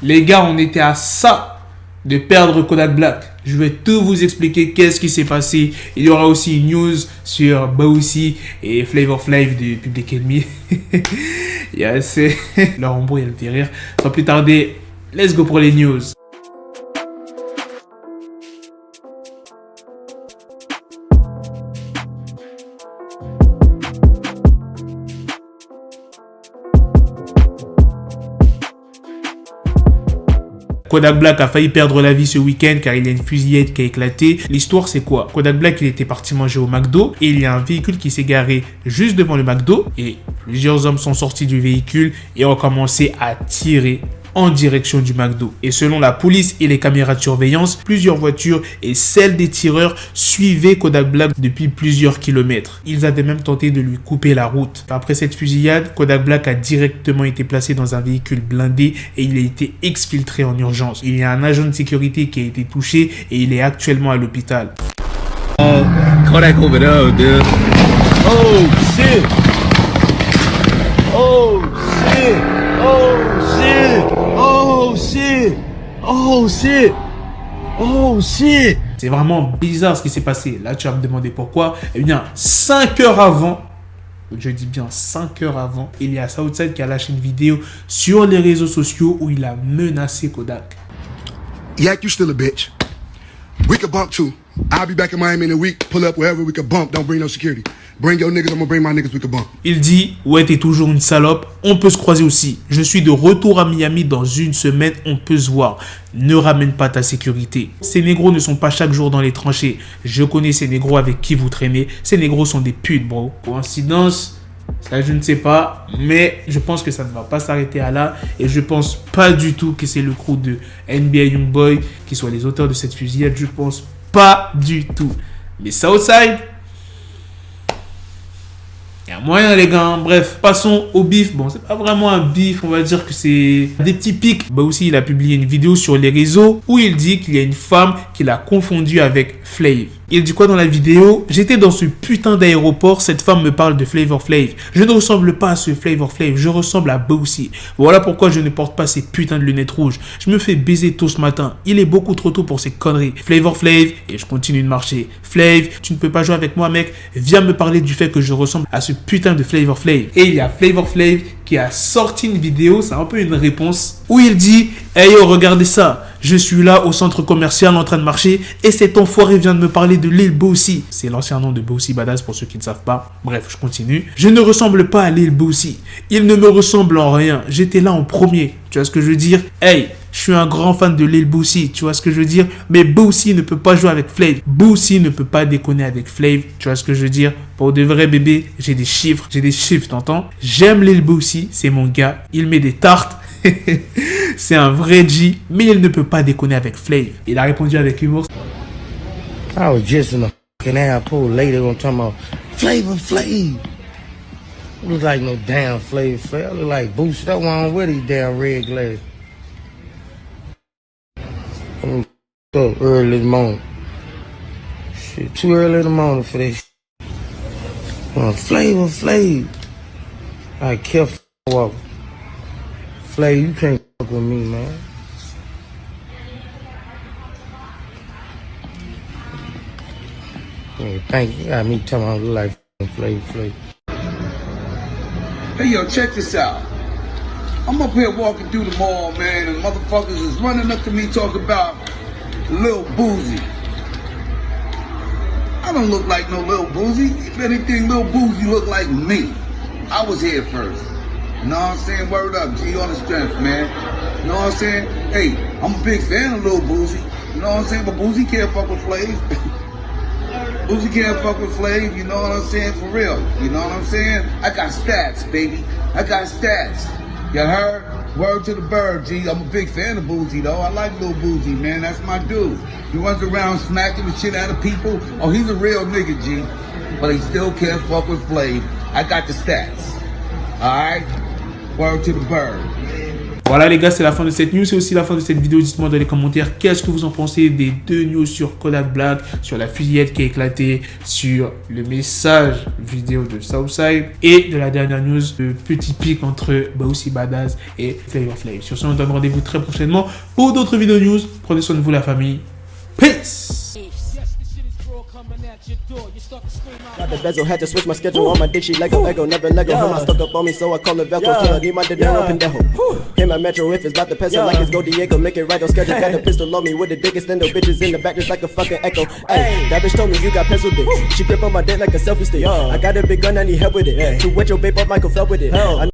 Les gars, on était à ça de perdre Kodak Black. Je vais tout vous expliquer qu'est-ce qui s'est passé. Il y aura aussi une news sur Bossy et Flavor Flav de Public Enemy. Yes. Leur embrouille, elle me fait rire. Sans plus tarder, let's go pour les news. Kodak Black a failli perdre la vie ce week-end car il y a une fusillade qui a éclaté. L'histoire c'est quoi? Kodak Black il était parti manger au McDo et il y a un véhicule qui s'est garé juste devant le McDo et plusieurs hommes sont sortis du véhicule et ont commencé à tirer en direction du McDo. Et selon la police et les caméras de surveillance, plusieurs voitures et celles des tireurs suivaient Kodak Black depuis plusieurs kilomètres. Ils avaient même tenté de lui couper la route. Après cette fusillade, Kodak Black a directement été placé dans un véhicule blindé et il a été exfiltré en urgence. Il y a un agent de sécurité qui a été touché et il est actuellement à l'hôpital. Oh, Kodak over there, dude. Oh, shit. Oh, shit. Oh, shit. Oh shit! Oh shit! Oh shit! C'est vraiment bizarre ce qui s'est passé. Là, tu vas me demander pourquoi. Eh bien, 5 heures avant, je dis bien 5 heures avant, il y a Southside qui a lâché une vidéo sur les réseaux sociaux où il a menacé Kodak. Yak, you still a bitch. We could bump too. I'll be back in Miami in a week. Pull up wherever we could bump. Don't bring no security. Bring your niggas, I'm gonna bring my niggas, we could bump. Il dit, ouais, t'es toujours une salope, on peut se croiser aussi. Je suis de retour à Miami dans une semaine, on peut se voir. Ne ramène pas ta sécurité. Ces négros ne sont pas chaque jour dans les tranchées. Je connais ces négros avec qui vous traînez. Ces négros sont des putes, bro. Coïncidence? Ça, je ne sais pas, mais je pense que ça ne va pas s'arrêter à là et je pense pas du tout que c'est le crew de NBA Youngboy qui soit les auteurs de cette fusillade. Je pense pas du tout. Mais Southside, il y a moyen les gars. Bref, passons au bif. Bon, c'est pas vraiment un bif, on va dire que c'est des petits pics. Bah aussi, il a publié une vidéo sur les réseaux où il dit qu'il y a une femme qu'il a confondue avec Flav. Il dit quoi dans la vidéo? J'étais dans ce putain d'aéroport, cette femme me parle de Flavor Flav. Je ne ressemble pas à ce Flavor Flav, je ressemble à Bossy. Voilà pourquoi je ne porte pas ces putains de lunettes rouges. Je me fais baiser tôt ce matin. Il est beaucoup trop tôt pour ces conneries. Flavor Flav, et je continue de marcher. Flav, tu ne peux pas jouer avec moi mec. Viens me parler du fait que je ressemble à ce putain de Flavor Flav. Et il y a Flavor Flav qui a sorti une vidéo, c'est un peu une réponse, où il dit « Hey yo, regardez ça, je suis là au centre commercial en train de marcher et cet enfoiré vient de me parler de Lil Bossy. » C'est l'ancien nom de Bossy Badass pour ceux qui ne savent pas. Bref, je continue. « Je ne ressemble pas à Lil Bossy. Il ne me ressemble en rien. J'étais là en premier. » Tu vois ce que je veux dire? Hey, je suis un grand fan de Lil Bossy. Tu vois ce que je veux dire? Mais Bossy ne peut pas jouer avec Flav. Bossy ne peut pas déconner avec Flav. Tu vois ce que je veux dire? Pour de vrais bébés, j'ai des chiffres. J'ai des chiffres, t'entends? J'aime Lil Bossy. C'est mon gars. Il met des tartes. C'est un vrai G, mais il ne peut pas déconner avec Flav. Il a répondu avec humour. I was just in a fucking airport later on talking about Flavor Flav. It look like no damn Flavor Flav. It look like Boost. That one with these damn red glasses. I'm up early this morning. Shit, too early in the morning for this shit. Flavor Flav. I kept walking. Flav, you can't fuck with me, man. Yeah, thank you. Got me talking about like Flav. Hey, yo, check this out. I'm up here walking through the mall, man, and motherfuckers is running up to me talking about Lil Boozy. I don't look like no Lil Boozy. If anything, Lil Boozy look like me. I was here first. You know what I'm saying? Word up, G on the strength, man. You know what I'm saying? Hey, I'm a big fan of Lil Boozy. You know what I'm saying? But Boozy can't fuck with Flav. Boozy can't fuck with Flav, you know what I'm saying? For real. You know what I'm saying? I got stats, baby. I got stats. You heard? Word to the bird, G. I'm a big fan of Boozy, though. I like Lil Boozy, man. That's my dude. He runs around smacking the shit out of people. Oh, he's a real nigga, G. But he still can't fuck with Flav. I got the stats. All right? Word to the bird. Voilà les gars, c'est la fin de cette news, c'est aussi la fin de cette vidéo. Dites-moi dans les commentaires qu'est-ce que vous en pensez des 2 news sur Kodak Black, sur la fusillade qui a éclaté, sur le message vidéo de Southside et de la dernière news, le petit pic entre Boosie Badazz et Flavor Flav. Sur ce, on donne rendez-vous très prochainement pour d'autres vidéos news. Prenez soin de vous la famille. Peace. Got the bezel, had to switch my schedule on my dick, she Lego, never Lego. Her mouth stuck up on me, so I call her Velcro. Till I need my dinero, pendejo. Hit my metro if it's about to peso, like it's Go Diego, make it right on schedule. Got a pistol on me with the dick extendo, bitches in the back just like a fucking echo. Hey, that bitch told me you got pencil dick. She grip on my dick like a selfie stick. I got a big gun, I need help with it. To wet your babe up, Michael fell with it.